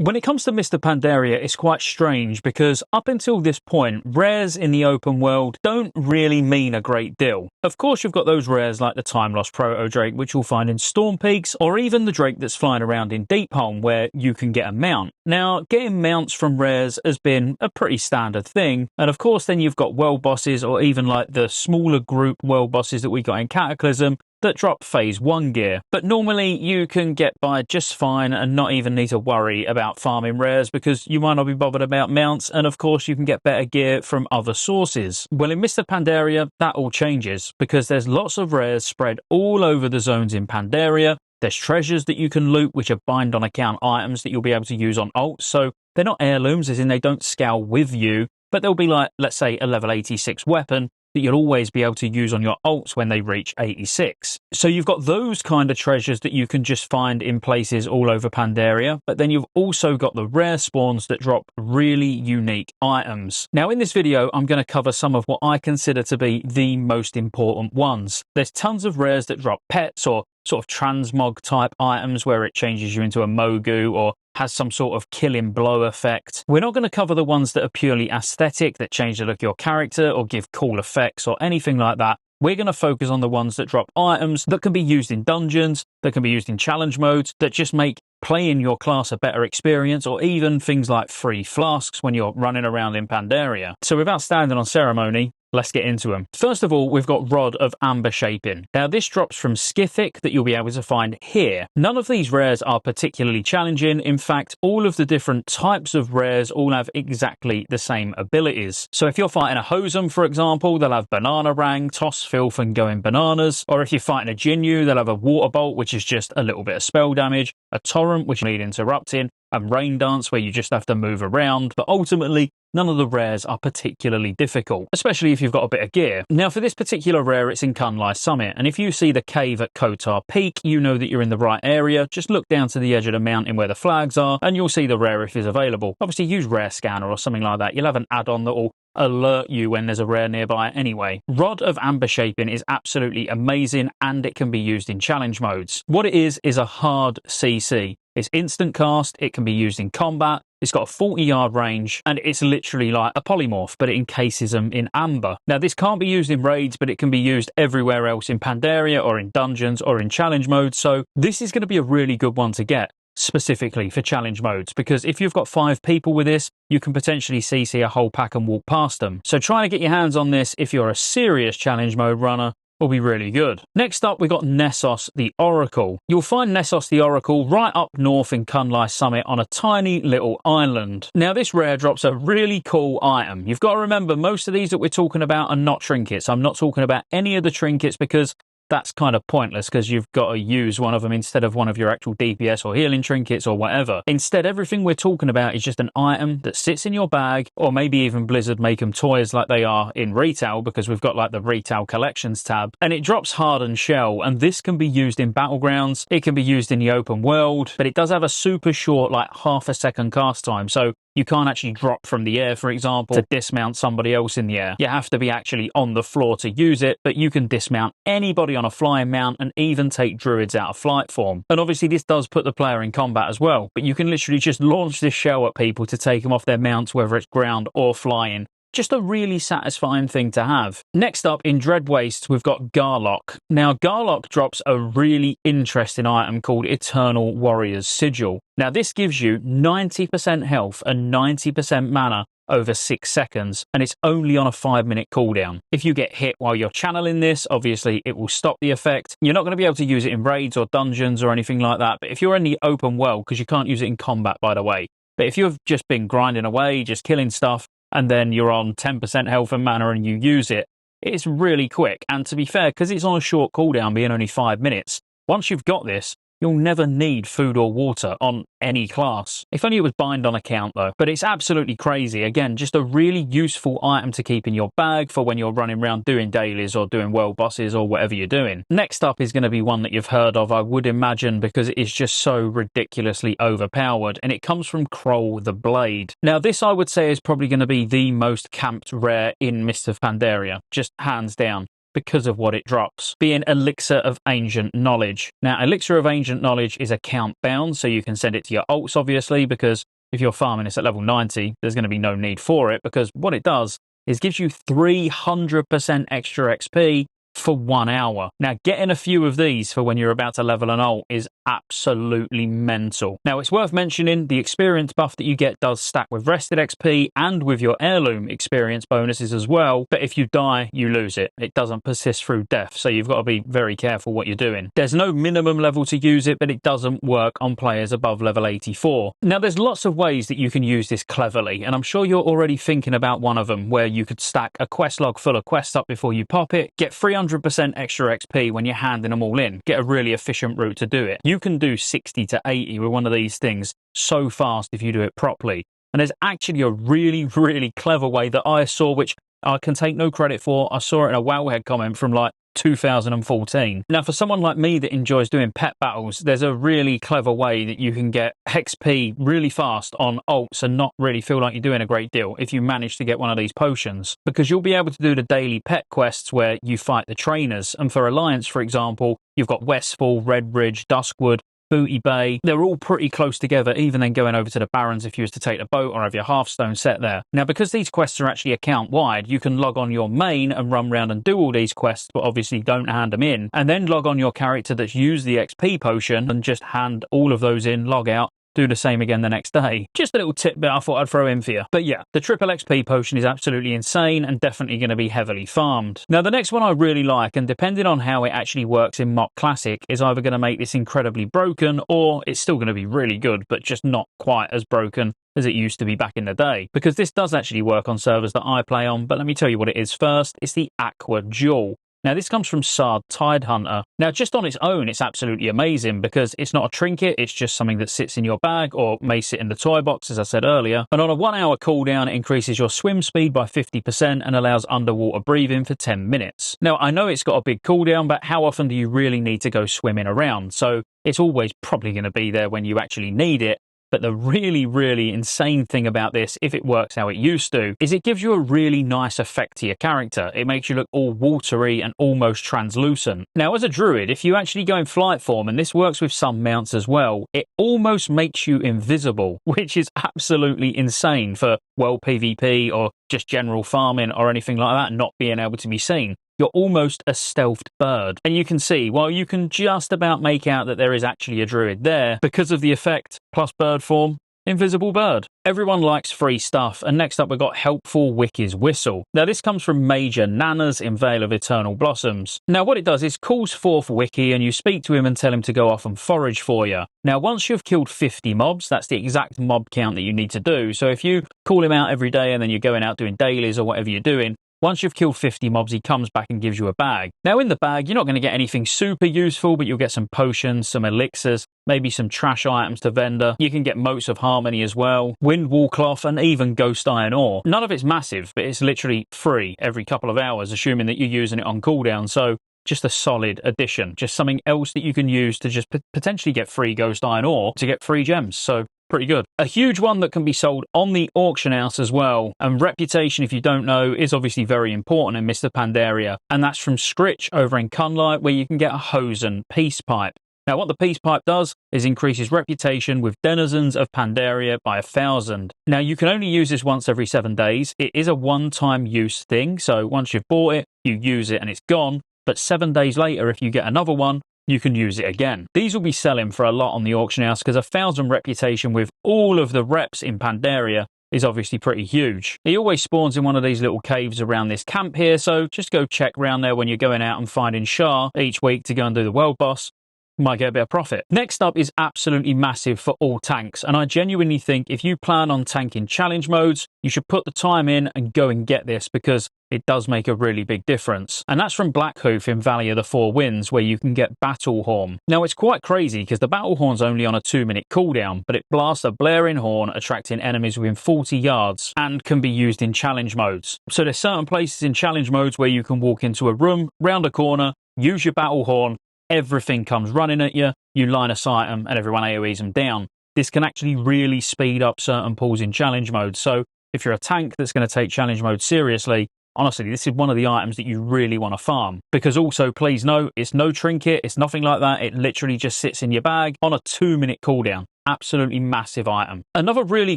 When it comes to Mr. Pandaria, it's quite strange because up until this point, rares in the open world don't really mean a great deal. Of course, you've got those rares like the Time Lost Proto Drake, which you'll find in Storm Peaks, or even the Drake that's flying around in Deepholm, where you can get a mount. Now, getting mounts from rares has been a pretty standard thing, and of course, then you've got world bosses, or even like the smaller group world bosses that we got in Cataclysm, that drop phase 1 gear. But normally you can get by just fine and not even need to worry about farming rares because you might not be bothered about mounts, and of course you can get better gear from other sources. Well, in Mr. Pandaria, that all changes because there's lots of rares spread all over the zones in Pandaria. There's treasures that you can loot which are bind on account items that you'll be able to use on ults, so they're not heirlooms as in they don't scale with you, but they'll be like, let's say, a level 86 weapon that you'll always be able to use on your ults when they reach 86. So you've got those kind of treasures that you can just find in places all over Pandaria, but then you've also got the rare spawns that drop really unique items. Now in this video, I'm going to cover some of what I consider to be the most important ones. There's tons of rares that drop pets or sort of transmog type items where it changes you into a Mogu or has some sort of killing blow effect. We're not going to cover the ones that are purely aesthetic, that change the look of your character or give cool effects or anything like that. We're going to focus on the ones that drop items that can be used in dungeons, that can be used in challenge modes, that just make playing your class a better experience, or even things like free flasks when you're running around in Pandaria. So without standing on ceremony, let's get into them. First of all, we've got Rod of Amber Shaping. Now this drops from Scythic that you'll be able to find here. None of these rares are particularly challenging. In fact, all of the different types of rares all have exactly the same abilities. So if you're fighting a Hosum, for example, they'll have Banana Rang, Toss Filth and Going Bananas. Or if you're fighting a Jinyu, they'll have a Water Bolt, which is just a little bit of spell damage, a Torrent, which need interrupting, and Rain Dance, where you just have to move around. But ultimately, none of the rares are particularly difficult, especially if you've got a bit of gear. Now for this particular rare, it's in Kunlai Summit, and if you see the cave at Kotar Peak, you know that you're in the right area. Just look down to the edge of the mountain where the flags are, and you'll see the rare if it's available. Obviously use Rare Scanner or something like that. You'll have an add-on that will alert you when there's a rare nearby anyway. Rod of Amber Shaping is absolutely amazing, and it can be used in challenge modes. What it is a hard CC. It's instant cast, it can be used in combat, it's got a 40-yard range, and it's literally like a polymorph, but it encases them in amber. Now, this can't be used in raids, but it can be used everywhere else in Pandaria or in dungeons or in challenge mode, so this is going to be a really good one to get, specifically for challenge modes, because if you've got 5 people with this, you can potentially CC a whole pack and walk past them. So trying to get your hands on this if you're a serious challenge mode runner will be really good. Next up, we got Nessos the Oracle. You'll find Nessos the Oracle right up north in Kunlai Summit on a tiny little island. Now this rare drops a really cool item. You've got to remember, most of these that we're talking about are not trinkets. I'm not talking about any of the trinkets because that's kind of pointless because you've got to use one of them instead of one of your actual DPS or healing trinkets or whatever. Instead, everything we're talking about is just an item that sits in your bag, or maybe even Blizzard make them toys like they are in retail, because we've got like the retail collections tab, and it drops hardened shell, and this can be used in battlegrounds, it can be used in the open world, but it does have a super short, like half a second cast time, so you can't actually drop from the air, for example, to dismount somebody else in the air. You have to be actually on the floor to use it, but you can dismount anybody on a flying mount and even take druids out of flight form. And obviously this does put the player in combat as well, but you can literally just launch this shell at people to take them off their mounts, whether it's ground or flying. Just a really satisfying thing to have. Next up, in Dread Waste, we've got Garlock. Now, Garlock drops a really interesting item called Eternal Warrior's Sigil. Now, this gives you 90% health and 90% mana over 6 seconds, and it's only on a 5-minute cooldown. If you get hit while you're channeling this, obviously it will stop the effect. You're not going to be able to use it in raids or dungeons or anything like that, but if you're in the open world, because you can't use it in combat, by the way, but if you've just been grinding away, just killing stuff, and then you're on 10% health and mana and you use it, it's really quick. And to be fair, because it's on a short cooldown, being only 5 minutes, once you've got this, you'll never need food or water on any class. If only it was bind on account though. But it's absolutely crazy. Again, just a really useful item to keep in your bag for when you're running around doing dailies or doing world bosses or whatever you're doing. Next up is going to be one that you've heard of, I would imagine, because it is just so ridiculously overpowered, and it comes from Kroll the Blade. Now this, I would say, is probably going to be the most camped rare in Mist of Pandaria, just hands down. because of what it drops, being Elixir of Ancient Knowledge. Now, Elixir of Ancient Knowledge is account bound, so you can send it to your alts, obviously, because if you're farming this at level 90, there's going to be no need for it, because what it does is gives you 300% extra XP for 1 hour. Now, getting a few of these for when you're about to level an alt is absolutely mental. Now, it's worth mentioning the experience buff that you get does stack with rested XP and with your heirloom experience bonuses as well, but if you die, you lose it. It doesn't persist through death, so you've got to be very careful what you're doing. There's no minimum level to use it, but it doesn't work on players above level 84. Now, there's lots of ways that you can use this cleverly, and I'm sure you're already thinking about one of them, where you could stack a quest log full of quests up before you pop it, get 300% extra XP when you're handing them all in, get a really efficient route to do it. You can do 60 to 80 with one of these things so fast if you do it properly. And there's actually a really, really clever way that I saw, which I can take no credit for. I saw it in a Wowhead comment from like 2014. Now, for someone like me that enjoys doing pet battles, there's a really clever way that you can get XP really fast on alts and not really feel like you're doing a great deal if you manage to get one of these potions, because you'll be able to do the daily pet quests where you fight the trainers. And for Alliance, for example, you've got Westfall, Redbridge, Duskwood, Booty Bay. They're all pretty close together, even then going over to the Barrens if you was to take the boat or have your Hearthstone set there. Now, because these quests are actually account wide, you can log on your main and run around and do all these quests, but obviously don't hand them in, and then log on your character that's used the XP potion and just hand all of those in, log out, do the same again the next day. Just a little tidbit I thought I'd throw in for you. But yeah, the triple XP potion is absolutely insane and definitely going to be heavily farmed. Now, the next one I really like, and depending on how it actually works in MoP Classic, is either going to make this incredibly broken, or it's still going to be really good, but just not quite as broken as it used to be back in the day. Because this does actually work on servers that I play on, but let me tell you what it is first. It's the Aqua Jewel. Now, this comes from Sard Tidehunter. Now, just on its own, it's absolutely amazing because it's not a trinket, it's just something that sits in your bag or may sit in the toy box, as I said earlier. And on a 1 hour cooldown, it increases your swim speed by 50% and allows underwater breathing for 10 minutes. Now, I know it's got a big cooldown, but how often do you really need to go swimming around? So it's always probably going to be there when you actually need it. But the really, really insane thing about this, if it works how it used to, is it gives you a really nice effect to your character. It makes you look all watery and almost translucent. Now, as a druid, if you actually go in flight form, and this works with some mounts as well, it almost makes you invisible, which is absolutely insane for world PvP or just general farming or anything like that, not being able to be seen. You're almost a stealthed bird. And you can see, while you can just about make out that there is actually a druid there, because of the effect plus bird form, invisible bird. Everyone likes free stuff, and next up we've got Helpful Wiki's Whistle. Now, this comes from Major Nanas in Vale of Eternal Blossoms. Now, what it does is calls forth Wiki, and you speak to him and tell him to go off and forage for you. Now, once you've killed 50 mobs, that's the exact mob count that you need to do. So if you call him out every day and then you're going out doing dailies or whatever you're doing, once you've killed 50 mobs, he comes back and gives you a bag. Now, in the bag, you're not going to get anything super useful, but you'll get some potions, some elixirs, maybe some trash items to vendor. You can get Motes of Harmony as well, Windwall Cloth, and even Ghost Iron Ore. None of it's massive, but it's literally free every couple of hours, assuming that you're using it on cooldown. So just a solid addition, just something else that you can use to just potentially get free Ghost Iron Ore to get free gems. So pretty good. A huge one that can be sold on the auction house as well, and reputation, if you don't know, is obviously very important in Mr. Pandaria, and that's from Scritch over in Cunlight, where you can get a Hosen Peace Pipe. Now, what the Peace Pipe does is increases reputation with denizens of Pandaria by 1,000. Now, you can only use this once every 7 days. It is a one-time use thing, so once you've bought it, you use it and it's gone, but 7 days later, if you get another one, you can use it again. These will be selling for a lot on the auction house because 1,000 reputation with all of the reps in Pandaria is obviously pretty huge. He always spawns in one of these little caves around this camp here, so just go check around there when you're going out and finding Shah each week to go and do the world boss. Might get a bit of profit. Next up is absolutely massive for all tanks, and I genuinely think if you plan on tanking challenge modes, you should put the time in and go and get this because it does make a really big difference. And that's from Blackhoof in Valley of the Four Winds, where you can get Battle Horn. Now, it's quite crazy because the Battle Horn's only on a 2-minute cooldown, but it blasts a blaring horn, attracting enemies within 40 yards, and can be used in challenge modes. So there's certain places in challenge modes where you can walk into a room, round a corner, use your Battle Horn, everything comes running at you, you line of sight them, and everyone AoEs them down. This can actually really speed up certain pulls in challenge mode. So if you're a tank that's going to take challenge mode seriously, honestly, this is one of the items that you really want to farm. Because also, please note, it's no trinket, it's nothing like that. It literally just sits in your bag on a 2-minute cooldown. Absolutely massive item. Another really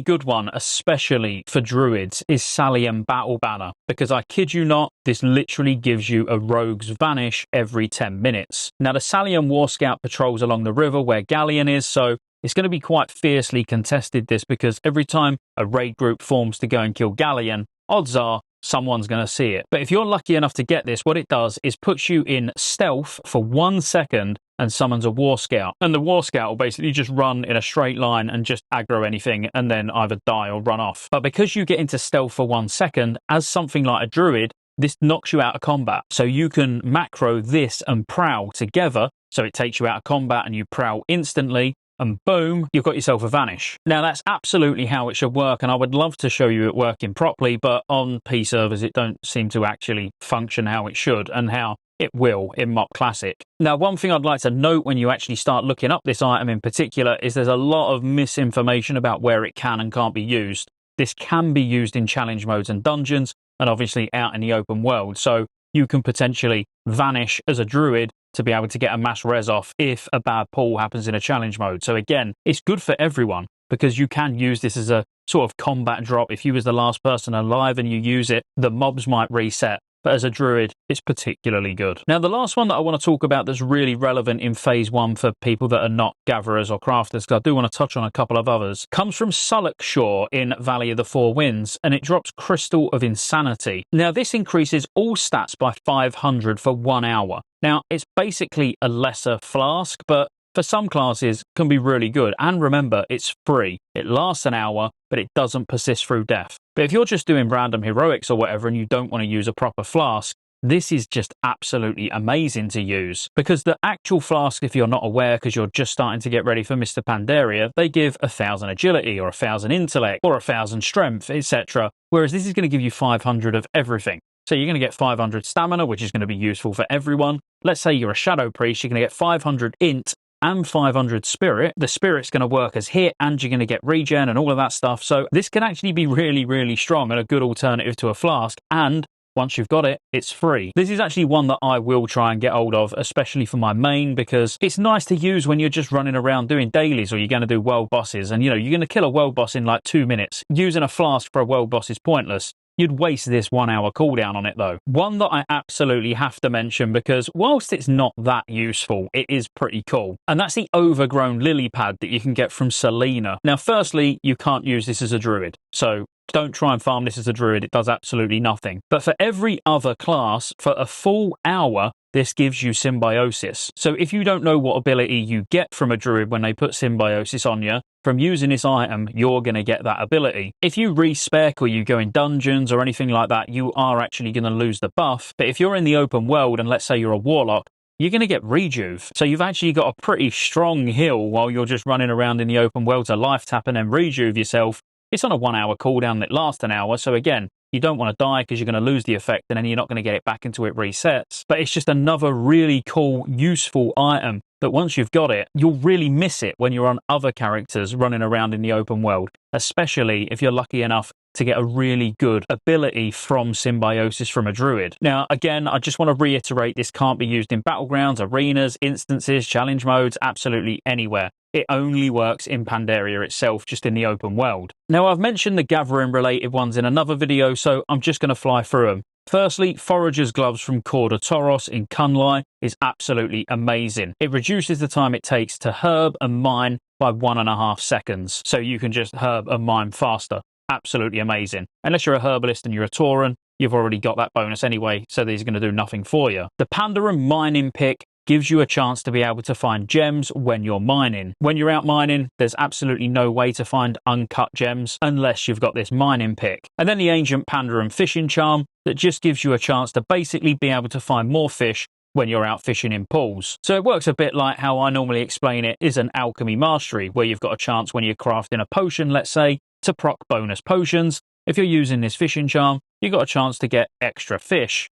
good one, especially for druids, is Salian Battle Banner, because I kid you not, this literally gives you a rogue's vanish every 10 minutes. Now, the Salian War Scout patrols along the river where Galleon is, so it's going to be quite fiercely contested, this, because every time a raid group forms to go and kill Galleon, odds are someone's going to see it. But if you're lucky enough to get this, what it does is puts you in stealth for 1 second and summons a War Scout. And the War Scout will basically just run in a straight line and just aggro anything and then either die or run off. But because you get into stealth for 1 second, as something like a druid, this knocks you out of combat. So you can macro this and prowl together, so it takes you out of combat and you prowl instantly, and boom, you've got yourself a vanish. Now, that's absolutely how it should work, and I would love to show you it working properly, but on P servers, it don't seem to actually function how it should and how it will in MoP Classic. Now, one thing I'd like to note when you actually start looking up this item in particular is there's a lot of misinformation about where it can and can't be used. This can be used in challenge modes and dungeons, and obviously out in the open world, so you can potentially vanish as a druid to be able to get a mass res off if a bad pull happens in a challenge mode. So again, it's good for everyone because you can use this as a sort of combat drop. If you was the last person alive and you use it, the mobs might reset. But as a druid, it's particularly good. Now, the last one that I want to talk about that's really relevant in Phase 1 for people that are not gatherers or crafters, because I do want to touch on a couple of others, comes from Sullockshaw in Valley of the Four Winds, and it drops Crystal of Insanity. Now, this increases all stats by 500 for 1 hour. Now, it's basically a lesser flask, but for some classes can be really good. And remember, it's free. It lasts an hour, but it doesn't persist through death. But if you're just doing random heroics or whatever and you don't want to use a proper flask, this is just absolutely amazing to use. Because the actual flask, if you're not aware, because you're just starting to get ready for Mr. Pandaria, they give 1,000 agility or 1,000 intellect or 1,000 strength, etc. Whereas this is going to give you 500 of everything. So you're going to get 500 stamina, which is going to be useful for everyone. Let's say you're a shadow priest, you're going to get 500 int and 500 spirit. The spirit's going to work as hit and you're going to get regen and all of that stuff. So this can actually be really, really strong and a good alternative to a flask. And once you've got it, it's free. This is actually one that I will try and get hold of, especially for my main, because it's nice to use when you're just running around doing dailies or you're going to do world bosses. And, you know, you're going to kill a world boss in like 2 minutes. Using a flask for a world boss is pointless. You'd waste this 1 hour cooldown on it though. One that I absolutely have to mention because whilst it's not that useful, it is pretty cool. And that's the overgrown lily pad that you can get from Selena. Now, firstly, you can't use this as a druid. So don't try and farm this as a druid. It does absolutely nothing. But for every other class, for a full hour, this gives you symbiosis. So if you don't know what ability you get from a druid when they put symbiosis on you, from using this item, you're going to get that ability. If you respec or you go in dungeons or anything like that, you are actually going to lose the buff. But if you're in the open world and let's say you're a warlock, you're going to get rejuve. So you've actually got a pretty strong heal while you're just running around in the open world to life tap and then rejuve yourself. It's on a 1 hour cooldown that lasts an hour. So again, you don't want to die because you're going to lose the effect and then you're not going to get it back until it resets. But it's just another really cool, useful item that once you've got it, you'll really miss it when you're on other characters running around in the open world, especially if you're lucky enough to get a really good ability from symbiosis from a druid. Now, again, I just want to reiterate this can't be used in battlegrounds, arenas, instances, challenge modes, absolutely anywhere. It only works in Pandaria itself, just in the open world. Now, I've mentioned the gathering related ones in another video, so I'm just going to fly through them. Firstly, Forager's Gloves from Corda Toros in Kunlai is absolutely amazing. It reduces the time it takes to herb and mine by 1.5 seconds, so you can just herb and mine faster. Absolutely amazing. Unless you're a herbalist and you're a Tauren, you've already got that bonus anyway, so these are going to do nothing for you. The Pandaria Mining Pick gives you a chance to be able to find gems when you're mining. When you're out mining, there's absolutely no way to find uncut gems unless you've got this mining pick. And then the Ancient Pandaria Fishing Charm that just gives you a chance to basically be able to find more fish when you're out fishing in pools. So it works a bit like how I normally explain it is an alchemy mastery, where you've got a chance when you're crafting a potion, let's say, to proc bonus potions. If you're using this fishing charm, you've got a chance to get extra fish.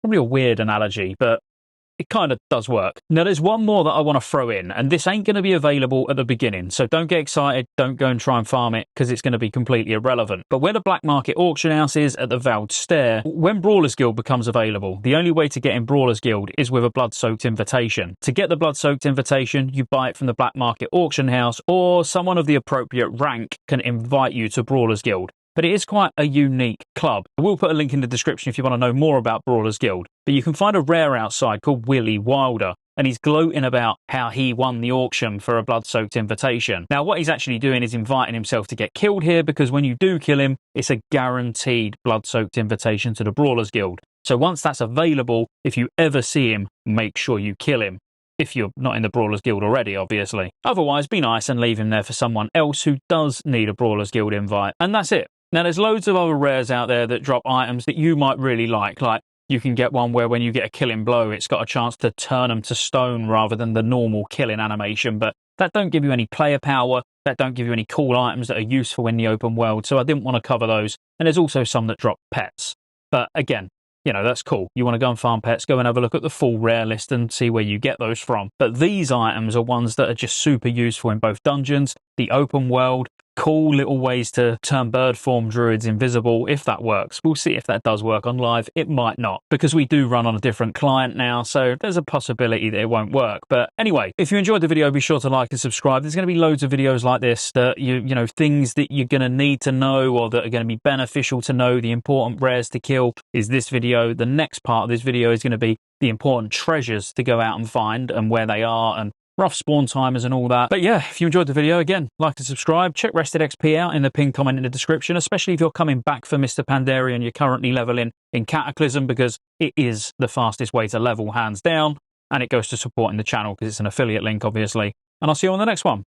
Probably a weird analogy, but it kind of does work. Now, there's one more that I want to throw in, and this ain't going to be available at the beginning, so don't get excited, don't go and try and farm it, because it's going to be completely irrelevant. But where the black market auction house is at the Veld Stair, when Brawlers Guild becomes available, the only way to get in Brawlers Guild is with a blood-soaked invitation. To get the blood-soaked invitation, you buy it from the black market auction house, or someone of the appropriate rank can invite you to Brawlers Guild. But it is quite a unique club. I will put a link in the description if you want to know more about Brawlers Guild. But you can find a rare outside called Willie Wilder, and he's gloating about how he won the auction for a blood-soaked invitation. Now, what he's actually doing is inviting himself to get killed here, because when you do kill him, it's a guaranteed blood-soaked invitation to the Brawlers Guild. So once that's available, if you ever see him, make sure you kill him. If you're not in the Brawlers Guild already, obviously. Otherwise, be nice and leave him there for someone else who does need a Brawlers Guild invite. And that's it. Now, there's loads of other rares out there that drop items that you might really like you can get one where when you get a killing blow, it's got a chance to turn them to stone rather than the normal killing animation, but that don't give you any player power, that don't give you any cool items that are useful in the open world, so I didn't want to cover those. And there's also some that drop pets. But again, you know, that's cool. You want to go and farm pets, go and have a look at the full rare list and see where you get those from. But these items are ones that are just super useful in both dungeons, the open world, cool little ways to turn bird form druids invisible, if that works. We'll see if that does work on live. It might not, because we do run on a different client now, so there's a possibility that it won't work. But anyway, if you enjoyed the video, be sure to like and subscribe. There's going to be loads of videos like this that you know, things that you're going to need to know or that are going to be beneficial to know. The important rares to kill is this video. The next part of this video is going to be the important treasures to go out and find and where they are and rough spawn timers and all that. But yeah, if you enjoyed the video, again, like and subscribe. Check Rested XP out in the pinned comment in the description, especially if you're coming back for Mr. Pandaria and you're currently leveling in Cataclysm, because it is the fastest way to level, hands down, and it goes to supporting the channel because it's an affiliate link, obviously. And I'll see you on the next one.